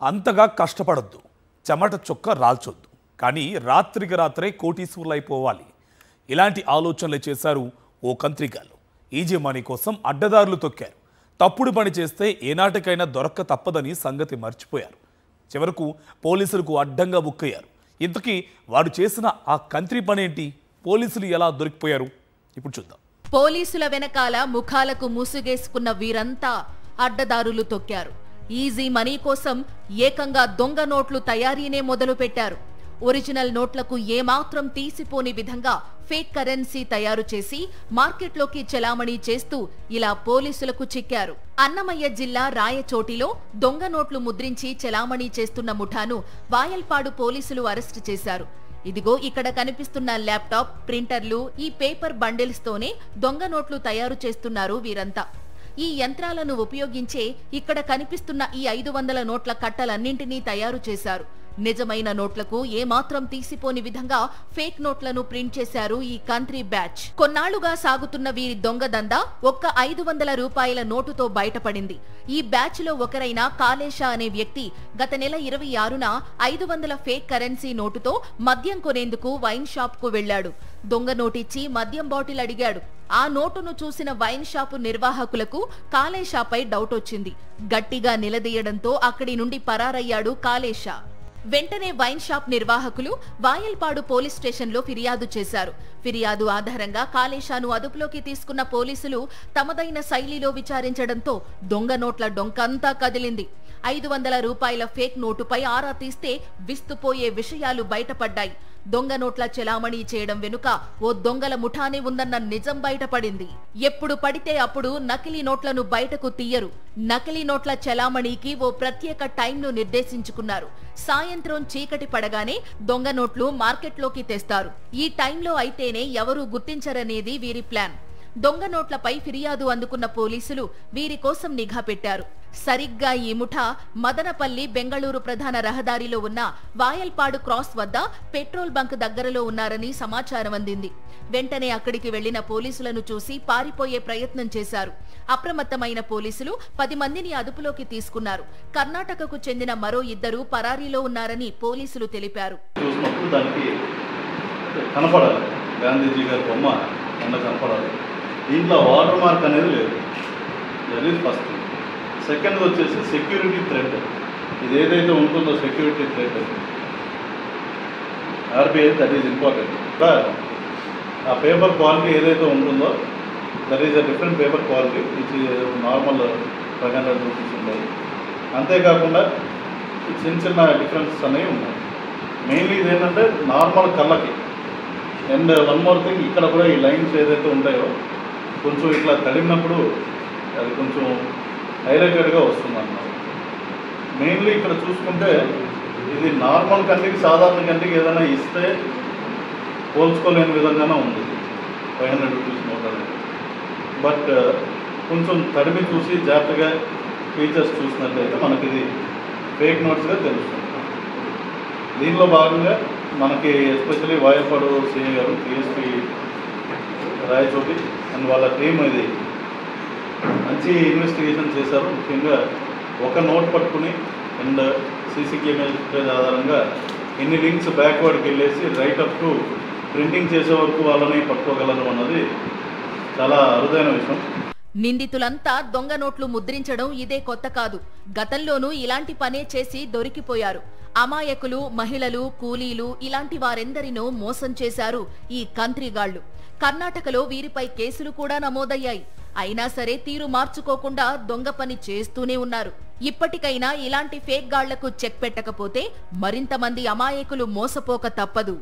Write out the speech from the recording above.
అంతగా కష్టపడొద్దు, చెమట చుక్క రాల్చొద్దు, కానీ రాత్రికి రాత్రే కోటీశ్వరులైపోవాలి. ఇలాంటి ఆలోచనలు చేశారు ఓ కంత్రిగాళ్ళు. ఈజీ మనీ కోసం అడ్డదారులు తొక్కారు. తప్పుడు పని చేస్తే ఏనాటికైనా దొరక్క తప్పదని సంగతి మర్చిపోయారు. చివరకు పోలీసులకు అడ్డంగా బుక్కయ్యారు. ఇంతకీ వాడు చేసిన ఆ కంత్రి పనేంటి? పోలీసులు ఎలా దొరికిపోయారు? ఇప్పుడు చూద్దాం. పోలీసుల వెనకాల ముఖాలకు ముసుగేసుకున్న వీరంతా అడ్డదారులు తొక్కారు. ఈజీ మనీ కోసం ఏకంగా దొంగ నోట్లు తయారీనే మొదలుపెట్టారు. ఒరిజినల్ నోట్లకు ఏమాత్రం తీసిపోని విధంగా ఫేక్ కరెన్సీ తయారు చేసి మార్కెట్లోకి చెలామణీ చేస్తూ ఇలా పోలీసులకు చిక్కారు. అన్నమయ్య జిల్లా రాయచోటిలో దొంగ నోట్లు ముద్రించి చెలామణీ చేస్తున్న ముఠాను వాయల్పాడు పోలీసులు అరెస్టు చేశారు. ఇదిగో ఇక్కడ కనిపిస్తున్న ల్యాప్టాప్, ప్రింటర్లు, ఈ పేపర్ బండిల్స్ తోనే దొంగ నోట్లు తయారు చేస్తున్నారు వీరంతా. ఈ యంత్రాలను ఉపయోగించే ఇక్కడ కనిపిస్తున్న ఈ 500 నోట్ల కట్టలన్నింటినీ తయారు చేశారు. నిజమైన నోట్లకు ఏమాత్రం తీసిపోని విధంగా ఫేక్ నోట్లను ప్రింట్ చేశారు ఈ కంత్రి బ్యాచ్. కొన్నాళ్లుగా సాగుతున్న వీరి దొంగ దందా ఒక్క 500 రూపాయల నోటుతో బయటపడింది. ఈ బ్యాచ్ లో ఒకరైన కాళేశ అనే వ్యక్తి గత నెల 26న 500 ఫేక్ కరెన్సీ నోటుతో మద్యం కొనేందుకు వైన్ షాప్ కు వెళ్లాడు. దొంగ నోటిచ్చి మద్యం బాటిల్ అడిగాడు. ఆ నోటును చూసిన వైన్ షాపు నిర్వాహకులకు కాళేశపై డౌట్ వచ్చింది. గట్టిగా నిలదీయడంతో అక్కడి నుండి పరారయ్యాడు కాళేశ. వెంటనే వైన్ షాప్ నిర్వాహకులు వాయల్పాడు పోలీస్ స్టేషన్లో ఫిర్యాదు చేశారు. ఫిర్యాదు ఆధారంగా కాళేశాను అదుపులోకి తీసుకున్న పోలీసులు తమదైన శైలిలో విచారించడంతో దొంగ నోట్ల డొంకంతా కదిలింది. 500 రూపాయల ఫేక్ నోటుపై ఆరా తీస్తే విస్తుపోయే విషయాలు బయటపడ్డాయి. దొంగ నోట్ల చెలామణీ చేయడం వెనుక ఓ దొంగల ముఠానే ఉందన్న నిజం బయటపడింది. ఎప్పుడు పడితే అప్పుడు నకిలీ నోట్లను బయటకు తీయరు. నకిలీ నోట్ల చెలామణీకి ఓ ప్రత్యేక టైంను నిర్దేశించుకున్నారు. సాయంత్రం చీకటి పడగానే దొంగ నోట్లు మార్కెట్లోకి తెస్తారు. ఈ టైంలో అయితేనే ఎవరూ గుర్తించరనేది వీరి ప్లాన్. దొంగ నోట్లపై ఫిర్యాదు అందుకున్న పోలీసులు వీరి కోసం నిఘా పెట్టారు. సరిగ్గా ఈ ముఠా మదనపల్లి బెంగళూరు ప్రధాన రహదారిలో ఉన్న వాయల్పాడు క్రాస్ వద్ద పెట్రోల్ బంక్ దగ్గరలో ఉన్నారని సమాచారం అందింది. వెంటనే అక్కడికి వెళ్లిన పోలీసులను చూసి పారిపోయే ప్రయత్నం చేశారు. అప్రమత్తమైన పోలీసులు 10 మందిని అదుపులోకి తీసుకున్నారు. కర్ణాటకకు చెందిన మరో 2 పరారీలో ఉన్నారని పోలీసులు తెలిపారు. దీంట్లో వాటర్ మార్క్ అనేది లేదు. అది ఫస్ట్. సెకండ్ వచ్చేసి సెక్యూరిటీ థ్రెడ్. ఇది ఏదైతే ఉంటుందో security thread RBI, that is important. ఆ పేపర్ క్వాలిటీ ఏదైతే ఉంటుందో that is a different paper quality, which normal 500 rupees ఉంటాయి. అంతేకాకుండా చిన్న చిన్న డిఫరెన్సెస్ అనేవి ఉన్నాయి. మెయిన్లీ ఇది ఏంటంటే నార్మల్ కళ్ళకి. అండ్ వన్ మోర్ థింగ్, ఇక్కడ కూడా ఈ లైన్స్ ఏదైతే ఉంటాయో కొంచెం ఇట్లా తడిమినప్పుడు అది కొంచెం హైలైటెడ్గా వస్తుంది అన్నమాట. మెయిన్లీ ఇక్కడ చూసుకుంటే ఇది నార్మల్ కంటికి, సాధారణ కంటికి ఏదైనా ఇస్తే పోల్చుకోలేని విధంగానే ఉంది 500 రూపీస్ నోట్ అనేది. బట్ కొంచెం తడిమి చూసి జాగ్రత్తగా ఫీచర్స్ చూసినట్లయితే మనకి ఇది ఫేక్ నోట్స్గా తెలుస్తుంది. దీనిలో భాగంగా మనకి ఎస్పెషల్లీ వాయల్పాడు సిఐ గారు, టీఎస్పీ రాయచోటి అండ్ వాళ్ళ టీం ఇది మంచి ఇన్వెస్టిగేషన్ చేశారు. ముఖ్యంగా ఒక నోట్ పట్టుకుని అండ్ సీసీ కెమెరా ఫుటేజ్ ఆధారంగా ఎన్ని లింక్స్ బ్యాక్వర్డ్కి వెళ్ళేసి రైట్ అప్ టు ప్రింటింగ్ చేసే వరకు వాళ్ళని పట్టుకోగలరు అన్నది చాలా అరుదైన విషయం. నిందితులంతా దొంగ నోట్లు ముద్రించడం ఇదే కొత్త కాదు. గతంలోనూ ఇలాంటి పనే చేసి దొరికిపోయారు. అమాయకులు, మహిళలు, కూలీలు ఇలాంటి వారెందరినో మోసం చేశారు ఈ కంత్రిగాళ్లు. కర్ణాటకలో వీరిపై కేసులు కూడా నమోదయ్యాయి. అయినా సరే తీరు మార్చుకోకుండా దొంగ పని చేస్తూనే ఉన్నారు. ఇప్పటికైనా ఇలాంటి ఫేక్ గాళ్లకు చెక్ పెట్టకపోతే మరింత మంది అమాయకులు మోసపోక తప్పదు.